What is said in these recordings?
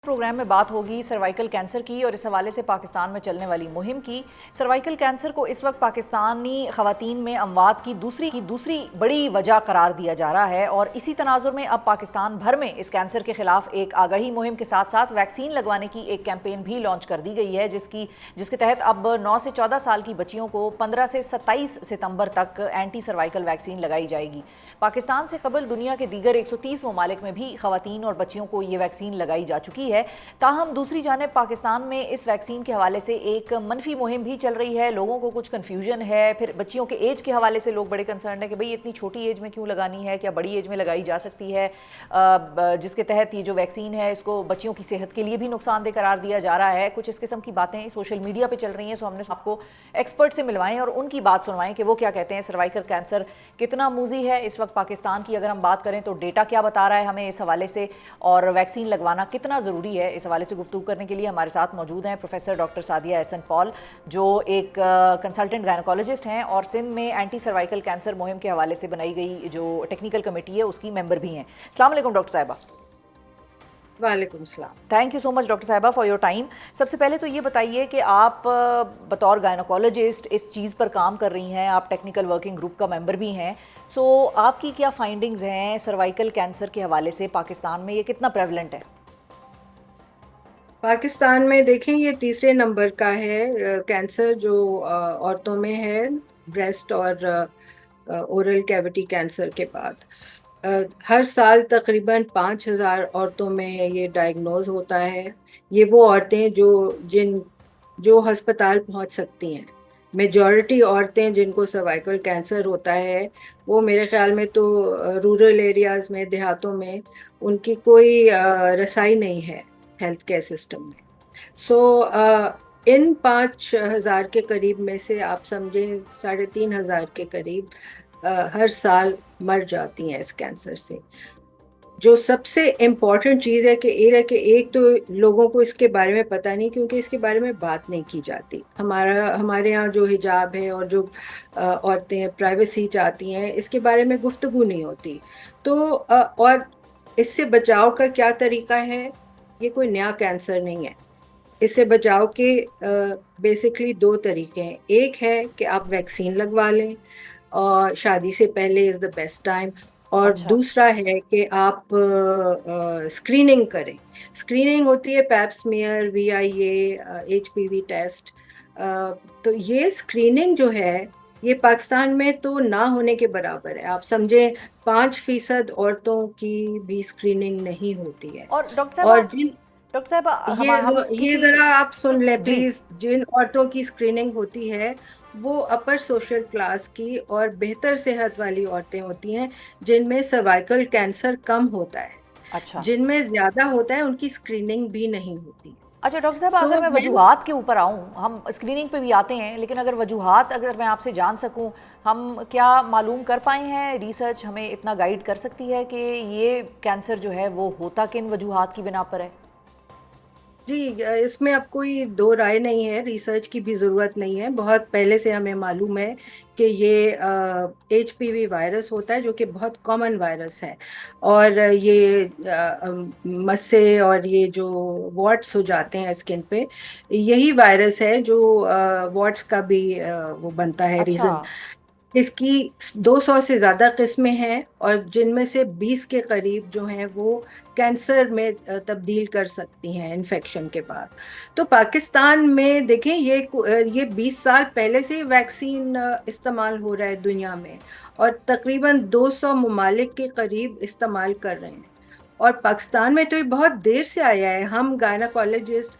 Programme में बात होगी सर्वाइकल कैंसर की और इस हवाले से पाकिस्तान में चलने वाली मुहिम की। सर्वाइकल कैंसर को इस वक्त पाकिस्तानी ख़वातीन में अमवात की दूसरी बड़ी वजह करार दिया जा रहा है और इसी तनाजुर में अब पाकिस्तान भर में इस कैंसर के खिलाफ एक आगाही मुहिम के साथ साथ वैक्सीन लगवाने की एक कैंपेन भी लॉन्च कर दी गई है जिसके तहत अब 9 से 14 साल की बच्चियों को 15 से 27 सितंबर तक एंटी सर्वाइकल वैक्सीन लगाई जाएगी। पाकिस्तान से कबल दुनिया के दीगर 130 ममालिक में भी ख़वातीन और बच्चियों को ये वैक्सीन लगाई जा चुकी है। ताहम दूसरी जानिब पाकिस्तान में इस वैक्सीन के हवाले से एक मनफी मुहिम भी चल रही है। लोगों को कुछ कन्फ्यूजन है, फिर बच्चियों के एज के हवाले से लोग बड़े कंसर्न है कि भाई इतनी छोटी एज में क्यों लगानी है, क्या बड़ी एज में लगाई जा सकती है, जिसके तहत ये जो वैक्सीन है इसको बच्चियों की सेहत के लिए भी नुकसानदेह करार दिया जा रहा है। कुछ इस किस्म की बातें सोशल मीडिया पर चल रही हैं, सो हमने आपको एक्सपर्ट से मिलवाएं और उनकी बात सुनवाएं कि वो क्या कहते हैं। सर्वाइकल कैंसर कितना मूजी है इस वक्त पाकिस्तान की, अगर हम बात करें तो डेटा क्या बता रहा है हमें इस हवाले से, और वैक्सीन लगवाना कितना ज़रूरी है, इस हवाले से गुफ्तगू करने के लिए हमारे साथ मौजूद हैं professor doctor Sadia Ahsan Paul, जो एक कंसल्टेंट गायनोकोलॉजिस्ट हैं और सिंध में एंटी सर्वाइकल कैंसर मुहिम के हवाले से बनाई गई जो टेक्निकल कमेटी है उसकी मेंबर भी हैं। अस्सलाम वालेकुम डॉक्टर साहिबा। वालेकुम सलाम। Thank you so much doctor साहिबा फॉर योर टाइम। सबसे पहले तो ये बताइए कि आप बतौर गायनोकोलॉजिस्ट इस चीज़ पर काम कर रही हैं, आप टेक्निकल वर्किंग ग्रुप का मेंबर भी हैं, सो आपकी क्या फाइंडिंग्स हैं सर्वाइकल कैंसर के हवाले से? पाकिस्तान में ये कितना प्रेवलेंट है? पाकिस्तान में देखें ये तीसरे नंबर का है कैंसर जो औरतों में है, ब्रेस्ट और ओरल कैविटी कैंसर के बाद। हर साल तकरीबन 5,000 औरतों में ये डायग्नोज होता है। ये वो औरतें जो अस्पताल पहुंच सकती हैं। मेजॉरिटी औरतें जिनको सर्वाइकल कैंसर होता है वो मेरे ख्याल में तो रूरल एरियाज में, देहातों में उनकी कोई रसाई नहीं है हेल्थ केयर सिस्टम में। सो इन 5,000 के करीब में से आप समझें 3,500 के करीब हर साल मर जाती हैं इस कैंसर से। जो सबसे इम्पॉर्टेंट चीज़ है कि एक तो लोगों को इसके बारे में पता नहीं, क्योंकि इसके बारे में बात नहीं की जाती। हमारे यहाँ जो हिजाब है और जो औरतें प्राइवेसी चाहती हैं, इसके बारे में गुफ्तगू नहीं होती। तो और इससे बचाव का क्या तरीका है? ये कोई नया कैंसर नहीं है। इससे बचाव के बेसिकली 2 तरीके हैं। एक है कि आप वैक्सीन लगवा लें और शादी से पहले इज़ द बेस्ट टाइम, और अच्छा। दूसरा है कि आप स्क्रीनिंग करें। स्क्रीनिंग होती है pap smear, VIA, HPV test. तो ये स्क्रीनिंग जो है ये पाकिस्तान में तो ना होने के बराबर है। आप समझें 5% औरतों की भी स्क्रीनिंग नहीं होती है। और और जिन डॉक्टर साहब हम ये किसी जरा आप सुन लें जी प्लीज। जिन औरतों की स्क्रीनिंग होती है वो अपर सोशल क्लास की और बेहतर सेहत वाली औरतें होती हैं, जिनमें सर्वाइकल कैंसर कम होता है। अच्छा। जिनमें ज्यादा होता है उनकी स्क्रीनिंग भी नहीं होती। अच्छा डॉक्टर साहब, सो अगर मैं वजूहात के ऊपर आऊँ, हम स्क्रीनिंग पे भी आते हैं, लेकिन अगर वजूहात अगर मैं आपसे जान सकूँ, हम क्या मालूम कर पाए हैं, रिसर्च हमें इतना गाइड कर सकती है कि ये कैंसर जो है वो होता किन वजूहात की बिना पर है? जी, इसमें अब कोई दो राय नहीं है, रिसर्च की भी ज़रूरत नहीं है। बहुत पहले से हमें मालूम है कि ये HPV वायरस होता है, जो कि बहुत कॉमन वायरस है। और ये मस्से और ये जो वॉट्स हो जाते हैं स्किन पे, यही वायरस है जो वॉट्स का भी वो बनता है अच्छा। रीज़न। इसकी 200 से ज़्यादा किस्में हैं और जिनमें से 20 के करीब जो हैं वो कैंसर में तब्दील कर सकती हैं इन्फेक्शन के बाद। तो पाकिस्तान में देखें ये 20 साल पहले से वैक्सीन इस्तेमाल हो रहा है दुनिया में, और तकरीबन 200 ममालिक के करीब इस्तेमाल कर रहे हैं। और पाकिस्तान में तो ये बहुत देर से आया है। हम गायनाकोलॉजिस्ट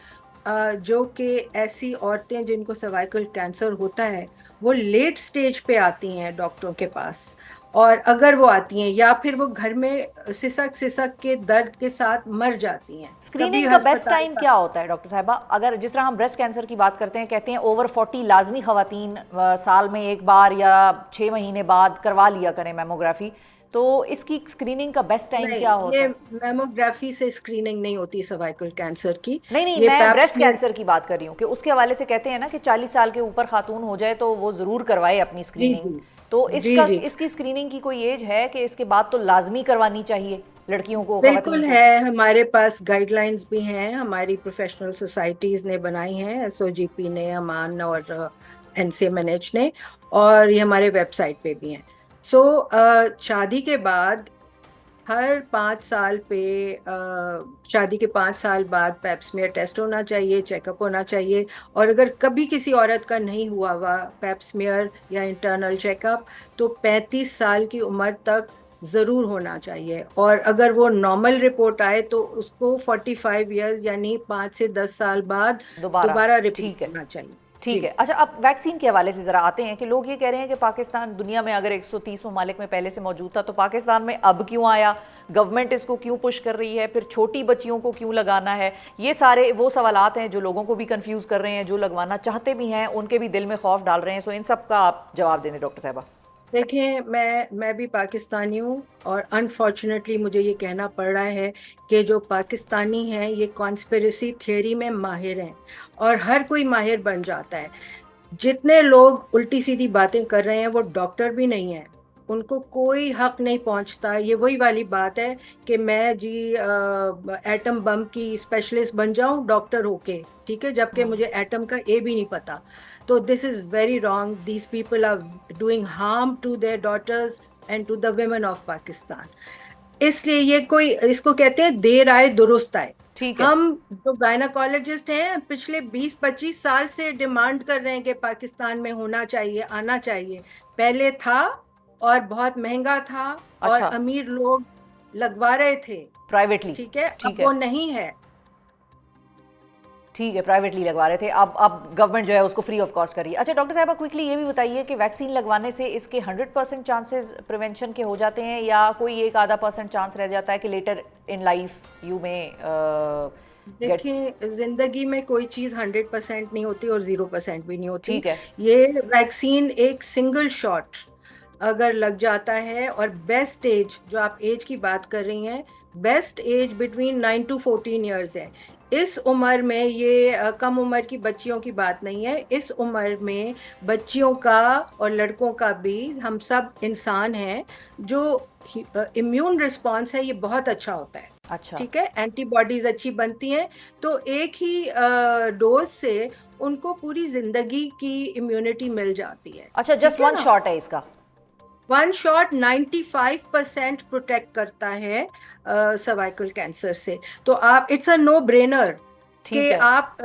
जो कि ऐसी औरतें जिनको सर्वाइकल कैंसर होता है वो लेट स्टेज पे आती हैं डॉक्टरों के पास, और अगर वो आती हैं या फिर वो घर में सिसक सिसक के दर्द के साथ मर जाती हैं, कभी स्क्रीनिंग का बेस्ट अस्पताल टाइम का। क्या होता है डॉक्टर साहबा? अगर जिस तरह हम ब्रेस्ट कैंसर की बात करते हैं, कहते हैं ओवर 40 लाजमी खवातीन साल में एक बार या 6 महीने बाद करवा लिया करें मैमोग्राफी, तो इसकी स्क्रीनिंग का बेस्ट टाइम नहीं, क्या ये होता है? मैमोग्राफी से स्क्रीनिंग नहीं होती सर्वाइकल कैंसर की। नहीं नहीं, ये मैं ब्रेस्ट पैप्स में। कैंसर की बात कर रही हूँ कि उसके हवाले से कहते हैं ना कि 40 साल के ऊपर खातून हो जाए तो वो ज़रूर करवाए अपनी जी स्क्रीनिंग। जी तो जी इसका जी। इसकी स्क्रीनिंग की कोई एज है कि इसके बाद तो लाजमी करवानी चाहिए? लड़कियों को, खवातीन बिल्कुल को? है, हमारे पास गाइडलाइंस भी हैं, हमारी प्रोफेशनल सोसाइटीज ने बनाई हैं, एसओजीपी ने, अमान और एनसीएमएनएच ने, और ये हमारे वेबसाइट पे भी हैं। सो शादी के बाद हर 5 साल पे शादी के 5 साल बाद पैप्समियर टेस्ट होना चाहिए, चेकअप होना चाहिए। और अगर कभी किसी औरत का नहीं हुआ हुआ पैप्समियर या इंटरनल चेकअप, तो 35 साल की उम्र तक जरूर होना चाहिए। और अगर वो नॉर्मल रिपोर्ट आए तो उसको 45 ईयर्स यानी 5 से 10 साल बाद दोबारा? दोबारा रिपीट ठीक है, करना चाहिए। ठीक जी। है। अच्छा, अब वैक्सीन के हवाले से ज़रा आते हैं कि लोग ये कह रहे हैं कि पाकिस्तान दुनिया में अगर 130 ममालिक में पहले से मौजूद था तो पाकिस्तान में अब क्यों आया, गवर्नमेंट इसको क्यों पुश कर रही है, फिर छोटी बच्चियों को क्यों लगाना है? ये सारे वो सवालात हैं जो लोगों को भी कंफ्यूज कर रहे हैं, जो लगवाना चाहते भी हैं उनके भी दिल में खौफ डाल रहे हैं। सो इन सब का आप जवाब दें डॉक्टर साहबा। देखिए, मैं भी पाकिस्तानी हूँ, और अनफॉर्चुनेटली मुझे ये कहना पड़ रहा है कि जो पाकिस्तानी हैं ये कॉन्स्पिरेसी थियोरी में माहिर हैं, और हर कोई माहिर बन जाता है। जितने लोग उल्टी सीधी बातें कर रहे हैं वो डॉक्टर भी नहीं है, उनको कोई हक नहीं पहुंचता। ये वही वाली बात है कि मैं जी एटम बम की स्पेशलिस्ट बन जाऊं डॉक्टर होके, ठीक है, जबकि मुझे एटम का ए भी नहीं पता। तो this is very wrong, these people are doing harm to their daughters and to the women of Pakistan. इसलिए ये कोई, इसको कहते हैं देर आए दुरुस्त आए। ठीक है। हम जो गायनाकोलॉजिस्ट हैं पिछले 20-25 साल से डिमांड कर रहे हैं कि पाकिस्तान में होना चाहिए, आना चाहिए। पहले था और बहुत महंगा था, और अच्छा, अमीर लोग लगवा रहे थे, प्राइवेटली? ठीक है, अब ठीक है, वो नहीं है। ठीक है, प्राइवेटली लगवा रहे थे, अब गवर्नमेंट जो है उसको फ्री ऑफ कॉस्ट करिए। अच्छा डॉक्टर साहब, क्विकली ये भी बताइए कि वैक्सीन लगवाने से इसके 100% चांसेस प्रिवेंशन के हो जाते हैं या कोई एक आधा परसेंट चांस रह जाता है कि लेटर इन लाइफ यू में गेट? देखिए, जिंदगी में कोई चीज 100% नहीं होती और 0% भी नहीं होती। ठीक है। ये वैक्सीन एक सिंगल शॉट अगर लग जाता है, और बेस्ट एज जो आप एज की बात कर रही हैं, best age between 9 to 14 years है। इस उम्र में ये कम उम्र की बच्चियों की बात नहीं है, इस उम्र में बच्चियों का और लड़कों का भी, हम सब इंसान हैं, जो इम्यून रिस्पॉन्स है ये बहुत अच्छा होता है। अच्छा, ठीक है, एंटीबॉडीज अच्छी बनती हैं। तो एक ही डोज से उनको पूरी जिंदगी की इम्यूनिटी मिल जाती है। अच्छा, जस्ट ठीक है वन ना, शॉट है इसका? वन शॉट 95% प्रोटेक्ट करता है सर्वाइकल कैंसर से। तो आप, इट्स अ नो ब्रेनर कि ठीक है। आप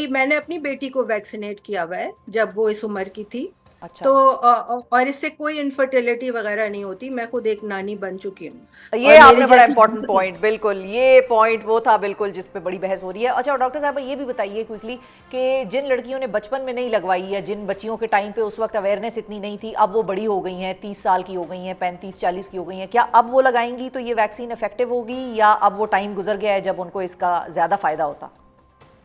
मैंने अपनी बेटी को वैक्सीनेट किया हुआ है जब वो इस उम्र की थी। अच्छा, तो और इससे कोई इनफर्टिलिटी वगैरह नहीं होती, मैं खुद एक नानी बन चुकी हूँ। ये और मेरी आपने बड़ा जैसी इंपॉर्टेंट पॉइंट, बिल्कुल ये पॉइंट वो था बिल्कुल जिस पे बड़ी बहस हो रही है। अच्छा डॉक्टर साहब, ये भी बताइए क्विकली कि जिन लड़कियों ने बचपन में नहीं लगवाई है, जिन बच्चियों के टाइम पे उस वक्त अवेयरनेस इतनी नहीं थी, अब वो बड़ी हो गई हैं, 30 साल की हो गई हैं, 35-40 की हो गई हैं, क्या अब वो लगाएंगी तो ये वैक्सीन इफेक्टिव होगी या अब वो टाइम गुजर गया है जब उनको इसका ज़्यादा फायदा होता?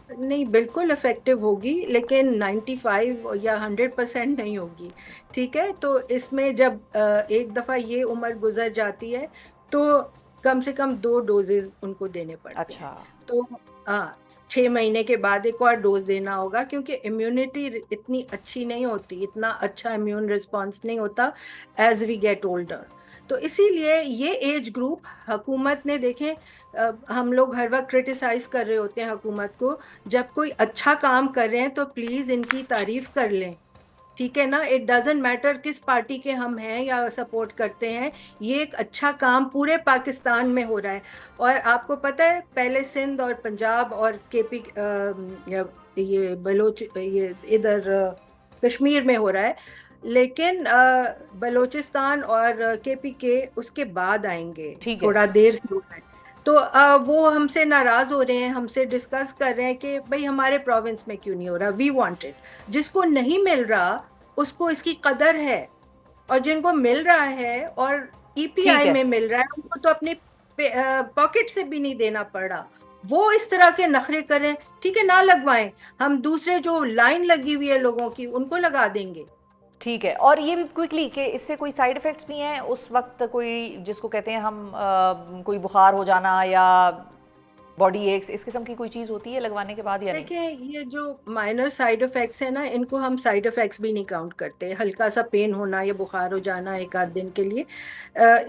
नहीं, बिल्कुल इफेक्टिव होगी, लेकिन 95 या 100% नहीं होगी। ठीक है, तो इसमें जब एक दफा ये उम्र गुजर जाती है तो कम से कम 2 डोजेज उनको देने पड़ते हैं। अच्छा, तो हाँ, 6 महीने के बाद एक और डोज देना होगा, क्योंकि इम्यूनिटी इतनी अच्छी नहीं होती, इतना अच्छा इम्यून रिस्पॉन्स नहीं होता एज वी गेट ओल्डर। तो इसीलिए ये एज ग्रुप, हुकूमत ने, देखें, हम लोग हर वक्त क्रिटिसाइज कर रहे होते हैं हुकूमत को, जब कोई अच्छा काम कर रहे हैं तो प्लीज इनकी तारीफ कर लें। ठीक है ना, इट डजेंट मैटर किस पार्टी के हम हैं या सपोर्ट करते हैं, ये एक अच्छा काम पूरे पाकिस्तान में हो रहा है। और आपको पता है, पहले सिंध और पंजाब और केपी, ये बलोच, ये इधर कश्मीर में हो रहा है, लेकिन बलोचिस्तान और केपी के उसके बाद आएंगे, ठीक है। थोड़ा देर से हो रहा है। तो वो हमसे नाराज हो रहे हैं, हमसे डिस्कस कर रहे हैं कि भाई हमारे प्रोविंस में क्यों नहीं हो रहा, वी वांट इट। जिसको नहीं मिल रहा उसको इसकी कदर है, और जिनको मिल रहा है और ठीक ईपीआई है। में मिल रहा है उनको तो अपने पॉकेट से भी नहीं देना पड़ रहा। वो इस तरह के नखरे करें, ठीक है, ना लगवाएं। हम दूसरे जो लाइन लगी हुई है लोगों की उनको लगा देंगे। ठीक है, और ये भी क्विकली कि इससे कोई साइड इफेक्ट्स भी हैं उस वक्त, कोई जिसको कहते हैं हम कोई बुखार हो जाना या बॉडी एक्स, इस किस्म की कोई चीज़ होती है लगवाने के बाद या नहीं? देखिए, ये जो माइनर साइड इफेक्ट्स है ना, इनको हम साइड इफेक्ट्स भी नहीं काउंट करते। हल्का सा पेन होना या बुखार हो जाना एक आध दिन के लिए,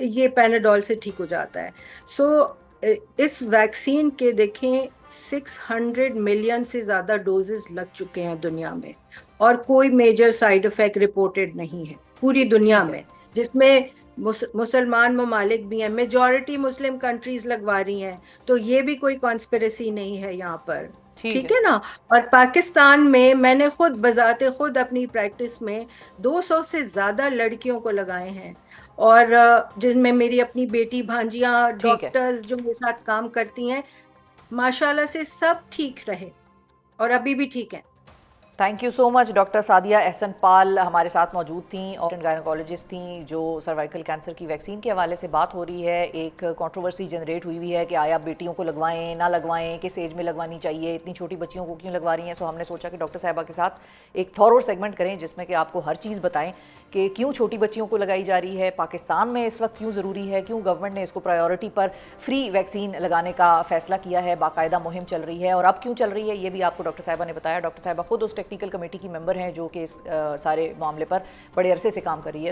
ये पैनाडोल से ठीक हो जाता है। सो इस वैक्सीन के देखें 600 मिलियन से ज्यादा डोजेस लग चुके हैं दुनिया में, और कोई मेजर साइड इफेक्ट रिपोर्टेड नहीं है पूरी दुनिया ठीक है। में, जिसमें मुसलमान ममालिक भी हैं, मेजॉरिटी मुस्लिम कंट्रीज लगवा रही हैं। तो ये भी कोई कॉन्स्पिरेसी नहीं है यहाँ पर, ठीक ठीक है। है ना। और पाकिस्तान में मैंने खुद बजाते खुद अपनी प्रैक्टिस में 200 से ज्यादा लड़कियों को लगाए हैं, और जिनमें मेरी अपनी बेटी भांजियां ठीक है। डॉक्टर्स जो मेरे साथ काम करती हैं, माशाल्लाह से सब ठीक रहे और अभी भी ठीक हैं। Thank you so much. Doctor Sadia Ehsan Pal हमारे साथ मौजूद थी और गायनोकोलॉजिस्ट थी। जो सर्वाइकल कैंसर की वैक्सीन के हवाले से बात हो रही है, एक कंट्रोवर्सी जनरेट हुई है कि आया बेटियों को लगवाएं ना लगवाएं, किस एज में लगवानी चाहिए, इतनी छोटी बच्चियों को क्यों लगवा रही हैं। सो हमने सोचा कि डॉक्टर साहिबा के साथ एक थॉरो सेगमेंट करें जिसमें कि आपको हर चीज़ बताएं कि क्यों छोटी बच्चियों को लगाई जा रही है, पाकिस्तान में इस वक्त क्यों ज़रूरी है, क्यों गवर्नमेंट ने इसको प्रायोरिटी पर फ्री वैक्सीन लगाने का फैसला किया है, बाकायदा मुहिम चल रही है और अब क्यों चल रही है, ये भी आपको डॉक्टर साहिबा ने बताया। डॉक्टर साहिबा खुद उस टेक्निकल कमेटी की मेंबर हैं जो कि इस सारे मामले पर बड़े अरसे से काम कर रही है।